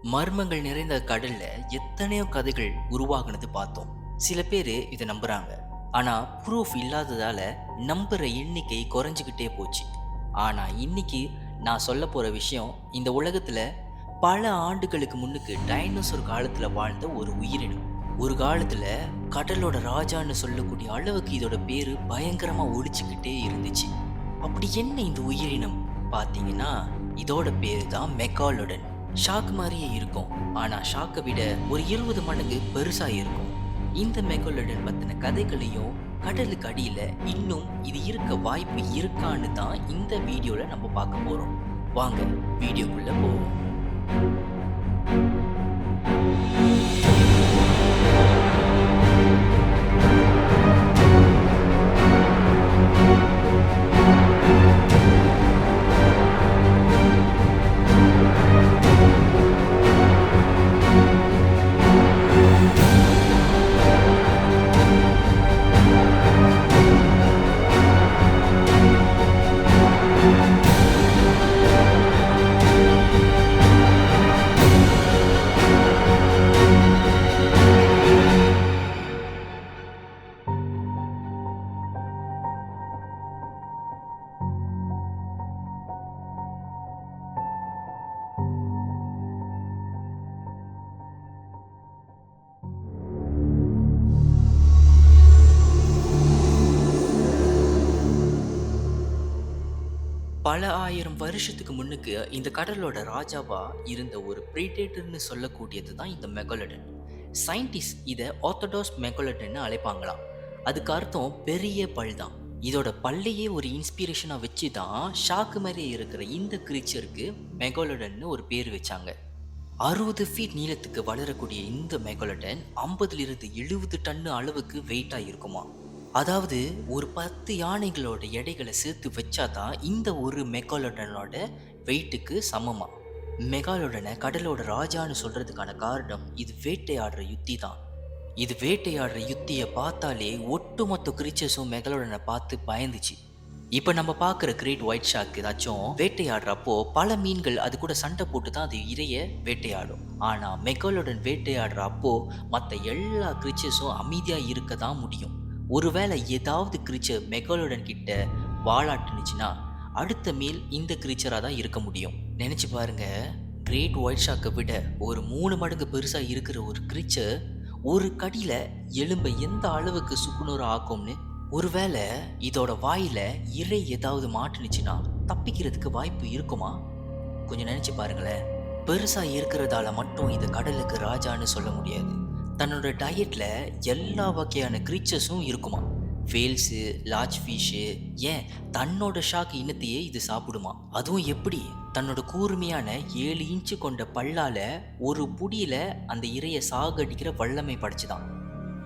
மர்மங்கள் நிறைந்த கடல்ல எத்தனையோ கதைகள் உருவாகுனது பார்த்தோம். சில பேர் இதை நம்புறாங்க. ஆனா ப்ரூஃப் இல்லாததால நம்புற எண்ணிக்கை குறைஞ்சுக்கிட்டே போச்சு. ஆனா இன்னைக்கு நான் சொல்ல போற விஷயம் இந்த உலகத்துல பல ஆண்டுகளுக்கு முன்னுக்கு டைனோசர் காலத்துல வாழ்ந்த ஒரு உயிரினம். ஒரு காலத்துல கடலோட ராஜான்னு சொல்லக்கூடிய அளவுக்கு இதோட பேரு பயங்கரமா ஒலிச்சுக்கிட்டே இருந்துச்சு. அப்படி என்ன இந்த உயிரினம் பார்த்தீங்கன்னா, இதோட பேரு தான் மெகாலோடன். ஷாக் மாதிரியே இருக்கும். ஆனா ஷாக்கை விட ஒரு 20 மடங்கு பெருசா இருக்கும். இந்த மெகாலோடன் பத்தின கதைகளையும் கடலுக்கு அடியில இன்னும் இது இருக்க வாய்ப்பு இருக்கான்னு தான் இந்த வீடியோல நம்ம பார்க்க போறோம். வாங்க வீடியோக்குள்ள போவோம். பல ஆயிரம் வருஷத்துக்கு முன்னுக்கு இந்த கடலோட ராஜாவா இருந்த ஒரு பிரீடேட்டர்னு சொல்லக்கூடியது தான் இந்த மெகாலடன். சயின்டிஸ்ட் இதை ஆர்த்தடாக்ஸ் மெகாலடன்னு அழைப்பாங்களாம். அதுக்கு அர்த்தம் பெரிய பல் தான். இதோட பல்லையே ஒரு இன்ஸ்பிரேஷனாக வச்சு தான் ஷாக்கு மாதிரி இருக்கிற இந்த கிரீச்சருக்கு மெகாலடன்னு ஒரு பேர் வச்சாங்க. 60 ஃபீட் நீளத்துக்கு வளரக்கூடிய இந்த மெகாலடன் 50லிருந்து 70 டன்னு அளவுக்கு வெயிட்டாக இருக்குமா. அதாவது ஒரு 10 யானைகளோட எடைகளை சேர்த்து வச்சாதான் இந்த ஒரு மெகாலோடனோட வெயிட்டுக்கு சமமா. மெகாலோடனை கடலோட ராஜான்னு சொல்றதுக்கான காரணம் இது வேட்டையாடுற யுத்தி தான். இது வேட்டையாடுற யுத்தியை பார்த்தாலே ஒட்டுமொத்த கிரீச்சர்ஸும் மெகாலோடனை பார்த்து பயந்துச்சு. இப்போ நம்ம பார்க்குற கிரேட் ஒயிட் ஷார்க் ஏதாச்சும் வேட்டையாடுறப்போ பல மீன்கள் அது கூட சண்டை போட்டு தான் அது இரைய வேட்டையாடும். ஆனால் மெகாலோடன் வேட்டையாடுற அப்போ மற்ற எல்லா கிரீச்சர்ஸும் அமைதியாக இருக்க தான் முடியும். ஒருவேளை ஏதாவது கிரீச்சர் மெகாலோடன் கிட்ட வாலாட்டுனுச்சுன்னா அடுத்த மீல் இந்த கிரீச்சராக தான் இருக்க முடியும். நினச்சி பாருங்க, கிரேட் ஒயிட் ஷார்க்கை விட ஒரு 3 மடங்கு பெருசாக இருக்கிற ஒரு கிரீச்சர் ஒரு கடியில் எலும்பை எந்த அளவுக்கு சுக்குநூறு ஆக்கும்னு. ஒருவேளை இதோட வாயில் இறை ஏதாவது மாட்டுனுச்சுன்னா தப்பிக்கிறதுக்கு வாய்ப்பு இருக்குமா? கொஞ்சம் நினச்சி பாருங்களேன். பெருசாக இருக்கிறதால மட்டும் இது கடலுக்கு ராஜான்னு சொல்ல முடியாது. தன்னோட டயட்ல எல்லா வகையான கிரீச்சர்ஸும் இருக்குமா. வேல்ஸு, லார்ஜ் ஃபிஷ்ஷு, ஏன் தன்னோட ஷாக் இனத்தையே இது சாப்பிடுமா. அதுவும் எப்படி? தன்னோட கூர்மையான 7 இன்ச்சு கொண்ட பல்லால ஒரு புடியில அந்த இரையை சாகடிக்கிற வல்லமை படைச்சுதான்.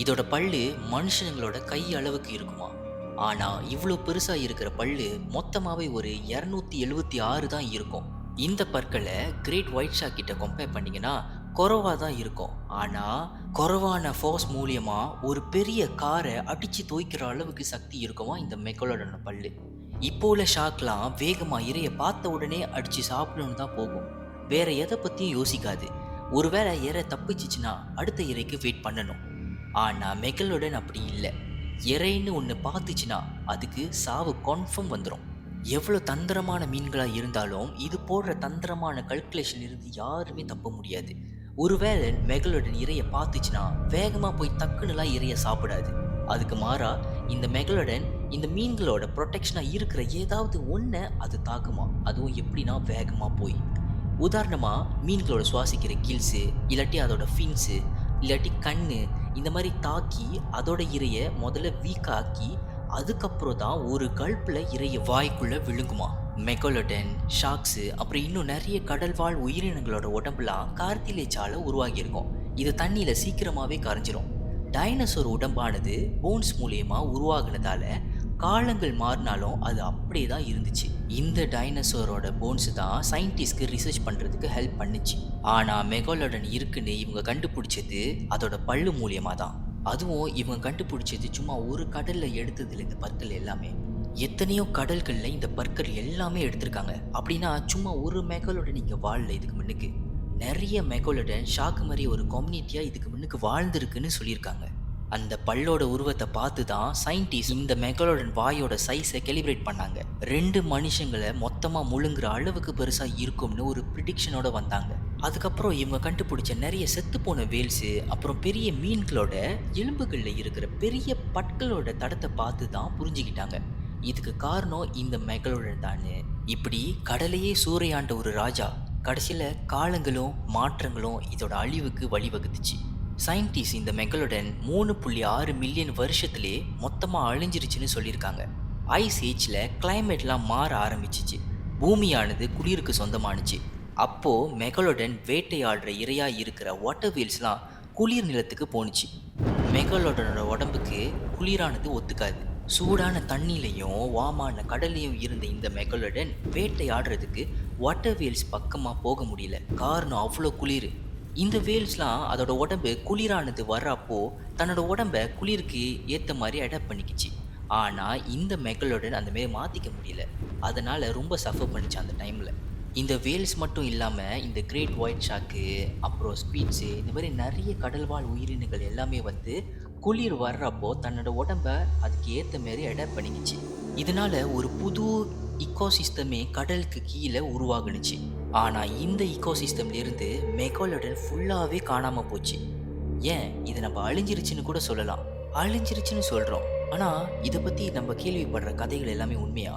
இதோட பல்லு மனுஷங்களோட கை அளவுக்கு இருக்குமா. ஆனா இவ்வளோ பெருசா இருக்கிற பல்லு மொத்தமாவே ஒரு 276 தான் இருக்கும். இந்த பற்களை கிரேட் ஒயிட் ஷார்க் கிட்ட கம்பேர் பண்ணீங்கன்னா குறைவாக தான் இருக்கும். ஆனால் குறைவான ஃபோர்ஸ் மூலியமா ஒரு பெரிய காரை அடித்து தோய்க்கிற அளவுக்கு சக்தி இருக்குமா இந்த மெகாலோடோட பல்லு. இப்போ உள்ள ஷாக்லாம் வேகமாக இரையை பார்த்த உடனே அடித்து சாப்பிடணும்னு தான் போகும். வேற எதை பற்றியும் யோசிக்காது. ஒருவேளை இறை தப்பிச்சிச்சுன்னா அடுத்த இறைக்கு வெயிட் பண்ணணும். ஆனால் மெகாலோடன் அப்படி இல்லை. இறைன்னு ஒன்று பார்த்துச்சுன்னா அதுக்கு சாவு கன்ஃபார்ம் வந்துடும். எவ்வளோ தந்திரமான மீன்களாக இருந்தாலும் இது போடுற தந்திரமான கல்குலேஷன் இருந்து யாருமே தப்ப முடியாது. ஒருவேளை மெகாலோடன் இரையை பார்த்துச்சுன்னா வேகமாக போய் டக்குன்னுலாம் இரையை சாப்பிடாது. அதுக்கு மாறா இந்த மெகாலோடன் இந்த மீன்களோட ப்ரொடெக்ஷனாக இருக்கிற ஏதாவது ஒன்றை அது தாக்குமா. அதுவும் எப்படின்னா வேகமாக போய். உதாரணமாக மீன்களோட சுவாசிக்கிற கில்ஸு, இல்லாட்டி அதோட ஃபின்ஸு, இல்லாட்டி கண்ணு, இந்த மாதிரி தாக்கி அதோட இரையை முதல்ல வீக்காக்கி அதுக்கப்புறம் தான் ஒரு கல்ப்பில் இரைய வாய்க்குள்ளே விழுங்குமா. மெகாலோடன், ஷார்க்ஸு, அப்புறம் இன்னும் நிறைய கடல்வாழ் உயிரினங்களோட உடம்புலாம் கார்த்திலேஜால உருவாகியிருக்கும். இது தண்ணியில் சீக்கிரமாகவே கரைஞ்சிரும். டைனோசர் உடம்பானது போன்ஸ் மூலியமா உருவாகினதால காலங்கள் மாறினாலும் அது அப்படியே தான் இருந்துச்சு. இந்த டைனோசரோட போன்ஸ் தான் சயின்டிஸ்ட்க்கு ரிசர்ச் பண்ணுறதுக்கு ஹெல்ப் பண்ணுச்சு. ஆனால் மெகாலோடன் இருக்குன்னு இவங்க கண்டுபிடிச்சது அதோட பல்லு மூலியமாக தான். அதுவும் இவங்க கண்டுபிடிச்சது சும்மா ஒரு கடலில் எடுத்ததில்லை. இந்த பற்கள் எல்லாமே எத்தனையோ கடல்களில் இந்த பற்கள் எல்லாமே எடுத்திருக்காங்க. அப்படின்னா சும்மா ஒரு மெகாலோடன் இங்கே வாழல இதுக்கு முன்னுக்கு நிறைய மெகாலோடன் ஷார்க் மாதிரி ஒரு கம்யூனிட்டியா இதுக்கு முன்னுக்கு வாழ்ந்திருக்குன்னு சொல்லியிருக்காங்க. அந்த பல்லோட உருவத்தை பார்த்து தான் சயின்டிஸ்ட் இந்த மெகாலோடன் வாயோட சைஸை கெலிப்ரேட் பண்ணாங்க. 2 மனுஷங்களை மொத்தமா முழுங்குற அளவுக்கு பெருசா இருக்கும்னு ஒரு ப்ரிடிக்ஷனோட வந்தாங்க. அதுக்கப்புறம் இவங்க கண்டுபிடிச்ச நிறைய செத்துப்போன வேல்ஸு, அப்புறம் பெரிய மீன்களோட எலும்புகள்ல இருக்கிற பெரிய பற்களோட தடத்தை பார்த்து தான் புரிஞ்சுக்கிட்டாங்க இதுக்கு காரணம் இந்த மெகலோடன் தானு. இப்படி கடலையே சூறையாண்ட ஒரு ராஜா கடைசியில காலங்களும் மாற்றங்களும் இதோட அழிவுக்கு வழிவகுத்துச்சு. சயின்டிஸ்ட் இந்த மெகலோடன் 3.6 மில்லியன் வருஷத்திலே மொத்தமா அழிஞ்சிருச்சுன்னு சொல்லியிருக்காங்க. ஐஸ் ஏஜ்ல கிளைமேட்லாம் மாற ஆரம்பிச்சிச்சு. பூமியானது குளிருக்கு சொந்தமானுச்சு. அப்போ மெகலோடன் வேட்டையாடுற இரையா இருக்கிற வாட்டர் வீல்ஸ்லாம் குளிர் நிலத்துக்கு போணுச்சு. மெகலோடனோட உடம்புக்கு குளிரானது ஒத்துக்காது. சூடான தண்ணிலையும் வாமான கடல்லையும் இருந்த இந்த மெகலோடன் வேட்டையாடுறதுக்கு வாட்டர் வீல்ஸ் பக்கமா போக முடியல. காரணம் அவ்வளோ குளிர். இந்த வேல்ஸ்லாம் அதோட உடம்பு குளிரானது வர்றப்போ தன்னோட உடம்ப குளிருக்கு ஏற்ற மாதிரி அடாப்ட் பண்ணிக்கிச்சு. ஆனால் இந்த மெகலோடன் அந்த மாரி மாற்றிக்க முடியல. அதனால் ரொம்ப சஃபர் பண்ணிச்சு அந்த டைமில். இந்த வேல்ஸ் மட்டும் இல்லாமல் இந்த கிரேட் ஒயிட் ஷார்க்கு, அப்புறம் ஸ்பீட்ஸு, இந்த மாதிரி நிறைய கடல்வாழ் உயிரினங்கள் எல்லாமே வந்து குளிர் வர்றப்போ தன்னோட உடம்ப அதுக்கு ஏற்ற மாரி அடாப்ட் பண்ணிக்கிச்சு. இதனால ஒரு புது இக்கோசிஸ்டமே கடலுக்கு கீழே உருவாகுனுச்சு. ஆனால் இந்த இக்கோசிஸ்டம்லேருந்து மெகாலோடன் ஃபுல்லாகவே காணாமல் போச்சு. ஏன் இது நம்ம அழிஞ்சிருச்சுன்னு கூட சொல்லலாம். அழிஞ்சிருச்சுன்னு சொல்கிறோம், ஆனால் இதை பற்றி நம்ம கேள்விப்படுற கதைகள் எல்லாமே உண்மையா?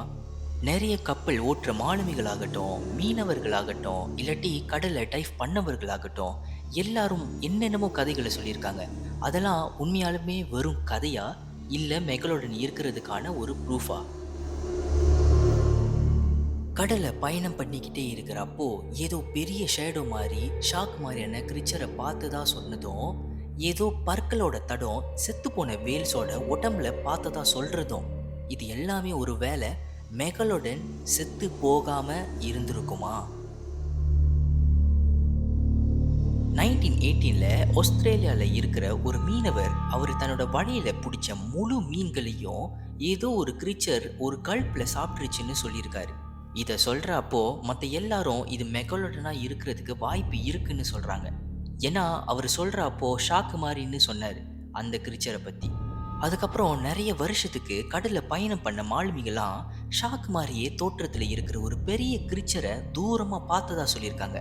நிறைய கப்பல் ஓட்டுற மாலுமிகளாகட்டும், மீனவர்களாகட்டும், இல்லாட்டி கடலை டைவ் பண்ணவர்களாகட்டும், எல்லாரும் என்னென்னமோ கதைகளை சொல்லியிருக்காங்க. அதெல்லாம் உண்மையாலுமே வெறும் கதையா இல்லை மெகலோடன் இருக்கிறதுக்கான ஒரு ப்ரூஃபா? கடலை பயணம் பண்ணிக்கிட்டே இருக்கிறப்போ ஏதோ பெரிய ஷேடோ மாதிரி ஷாக் மாதிரியான கிரிச்சரை பார்த்ததா சொன்னதும், ஏதோ பற்களோட தடம் செத்துப்போன வேல்ஸோட உடம்புல பார்த்ததா சொல்றதும், இது எல்லாமே ஒரு வேளை மெகலோடன் செத்து போகாம இருந்திருக்குமா? 1918 ஆஸ்திரேலியாவில் இருக்கிற ஒரு மீனவர் அவர் தன்னோட வலையில் பிடிச்ச முழு மீன்களையும் ஏதோ ஒரு கிரீச்சர் ஒரு கல்ப்பில் சாப்பிட்டுருச்சுன்னு சொல்லியிருக்காரு. இதை சொல்கிறப்போ மற்ற எல்லாரும் இது மெகலோடனாக இருக்கிறதுக்கு வாய்ப்பு இருக்குன்னு சொல்கிறாங்க. ஏன்னா அவர் சொல்கிறப்போ ஷாக்கு மாதிரின்னு சொன்னார் அந்த கிரீச்சரை பற்றி. அதுக்கப்புறம் நிறைய வருஷத்துக்கு கடலில் பயணம் பண்ண மாலுமிகளாம் ஷாக்கு மாதிரியே தோற்றத்தில் இருக்கிற ஒரு பெரிய கிரீச்சரை தூரமாக பார்த்ததா சொல்லியிருக்காங்க.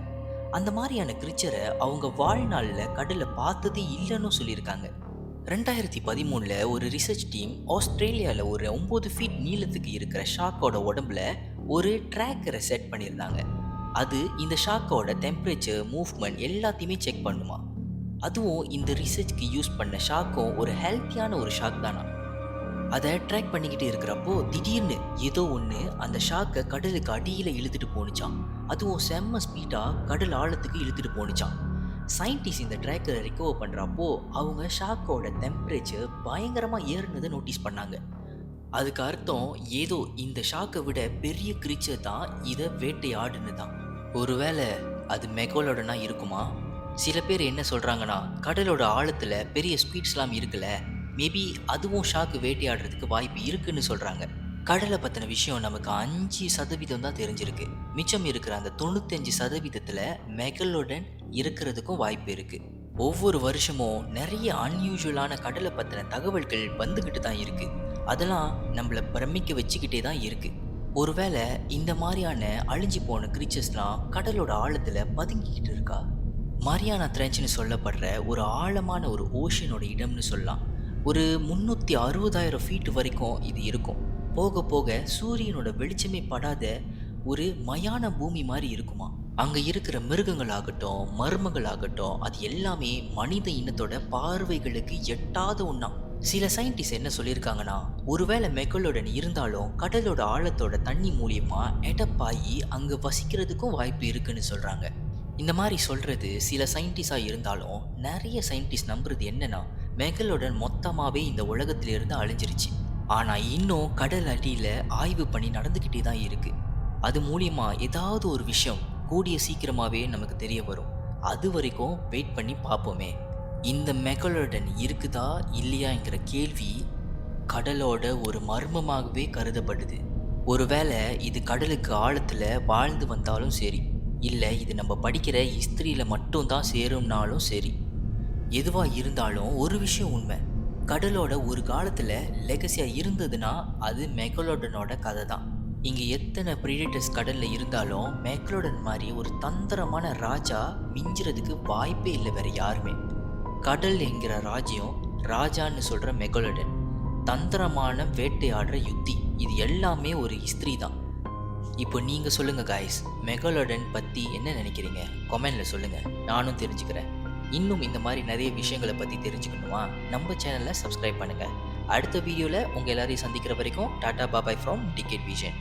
அந்த மாதிரியான கிரீச்சரை அவங்க வாழ்நாளில் கடலில் பார்த்ததே இல்லைன்னு சொல்லியிருக்காங்க. 2013 ஒரு ரிசர்ச் டீம் ஆஸ்திரேலியாவில் ஒரு 9 ஃபீட் நீளத்துக்கு இருக்கிற ஷாக்கோட உடம்புல ஒரு ட்ராக்கரை செட் பண்ணியிருந்தாங்க. அது இந்த ஷாக்கோட டெம்பரேச்சர், மூவ்மெண்ட் எல்லாத்தையுமே செக் பண்ணுமா. அதுவும் இந்த ரிசர்ச்க்கு யூஸ் பண்ண ஷாக்கும் ஒரு ஹெல்த்தியான ஒரு ஷாக் தானா. அதை ட்ராக் பண்ணிக்கிட்டு இருக்கிறப்போ திடீர்னு ஏதோ ஒன்று அந்த ஷாக்கை கடலுக்கு அடியில் இழுத்துட்டு போணுச்சான். அதுவும் செம்ம ஸ்பீடாக கடல் ஆழத்துக்கு இழுத்துட்டு போணுச்சான். சயின்டிஸ்ட் இந்த ட்ராக்கரை ரிகவர் பண்ணுறப்போ அவங்க ஷாக்கோட டெம்பரேச்சர் பயங்கரமாக ஏறினதை நோட்டீஸ் பண்ணாங்க. அதுக்கு அர்த்தம் ஏதோ இந்த ஷாக்கை விட பெரிய கிரீச்சர் தான் இதை வேட்டையாடுன்னு தான். ஒருவேளை அது மெகலோடனா இருக்குமா? சில பேர் என்ன சொல்கிறாங்கன்னா, கடலோட ஆழத்தில் பெரிய ஸ்பீட்ஸ்லாம் இருக்குல்ல, மேபி அதுவும் ஷாக்கு வேட்டையாடுறதுக்கு வாய்ப்பு இருக்குன்னு சொல்கிறாங்க. கடலை பற்றின விஷயம் நமக்கு 5% தான் தெரிஞ்சிருக்கு. மிச்சம் இருக்கிற அந்த 95%த்தில் மெகலோடன் இருக்கிறதுக்கும் வாய்ப்பு இருக்குது. ஒவ்வொரு வருஷமும் நிறைய அன்யூஷுவலான கடலை பற்றின தகவல்கள் வந்துக்கிட்டு தான் இருக்குது. அதெல்லாம் நம்மளை பிரமிக்க வச்சுக்கிட்டே தான் இருக்குது. ஒருவேளை இந்த மாதிரியான அழிஞ்சு போன கிரீச்சர்ஸ்லாம் கடலோட ஆழத்தில் பதுங்கிக்கிட்டு இருக்கா? மரியானா ட்ரெஞ்சுன்னு சொல்லப்படுற ஒரு ஆழமான ஒரு ஓஷனோட இடம்னு சொல்லலாம். ஒரு 360,000 ஃபீட் வரைக்கும் இது இருக்கும். போக போக சூரியனோட வெளிச்சமே படாத ஒரு மயான பூமி மாதிரி இருக்குமா. அங்கே இருக்கிற மிருகங்களாகட்டும், மர்மங்களாகட்டும், அது எல்லாமே மனித இனத்தோட பார்வைகளுக்கு எட்டாத ஒன்றா. சில சயின்டிஸ்ட் என்ன சொல்லியிருக்காங்கன்னா, ஒருவேளை மெகலோடன் இருந்தாலும் கடலோட ஆழத்தோட தண்ணி மூலியமா எடப்பாயி அங்கே வசிக்கிறதுக்கும் வாய்ப்பு இருக்குன்னு சொல்கிறாங்க. இந்த மாதிரி சொல்கிறது சில சயின்டிஸ்டாக இருந்தாலும் நிறைய சயின்டிஸ்ட் நம்புறது என்னன்னா, மெகலோடன் மொத்தமாகவே இந்த உலகத்திலிருந்து அழிஞ்சிருச்சு. ஆனால் இன்னும் கடல் அடியில் ஆய்வு பண்ணி நடந்துக்கிட்டே தான் இருக்குது. அது மூலியமா ஏதாவது ஒரு விஷயம் கூடிய சீக்கிரமாகவே நமக்கு தெரிய வரும். அது வரைக்கும் வெயிட் பண்ணி பார்ப்போமே. இந்த மெகலோடன் இருக்குதா இல்லையாங்கிற கேள்வி கடலோட ஒரு மர்மமாகவே கருதப்படுது. ஒருவேளை இது கடலுக்கு ஆழத்தில் வாழ்ந்து வந்தாலும் சரி, இல்லை இது நம்ம படிக்கிற ஹிஸ்ட்ரியில் மட்டும்தான் சேரும்னாலும் சரி. எதுவாக இருந்தாலும் ஒரு விஷயம் உண்மை, கடலோட ஒரு காலத்தில் லெகசியாக இருந்ததுன்னா அது மெகலோடனோட கதை தான். இங்கே எத்தனை ப்ரீடேட்டர்ஸ் கடலில் இருந்தாலும் மெகலோடன் மாதிரி ஒரு தந்திரமான ராஜா மிஞ்சுறதுக்கு வாய்ப்பே இல்லை வேறு யாருமே. கடல் என்கிற ராஜ்யம், ராஜான்னு சொல்கிற மெகலோடன், தந்திரமான வேட்டையாடுற யுத்தி, இது எல்லாமே ஒரு ஹிஸ்ட்ரி தான். இப்போ நீங்கள் சொல்லுங்கள் காய்ஸ், மெகலோடன் பற்றி என்ன நினைக்கிறீங்க? கமெண்டில் சொல்லுங்கள், நானும் தெரிஞ்சுக்கிறேன். இன்னும் இந்த மாதிரி நிறைய விஷயங்களை பற்றி தெரிஞ்சுக்கணுமா? நம்ம சேனலை சப்ஸ்கிரைப் பண்ணுங்கள். அடுத்த வீடியோவில் உங்கள் எல்லாரையும் சந்திக்கிற வரைக்கும் டாடா பாபாய் ஃப்ரம் டிக்கெட் விஷன்.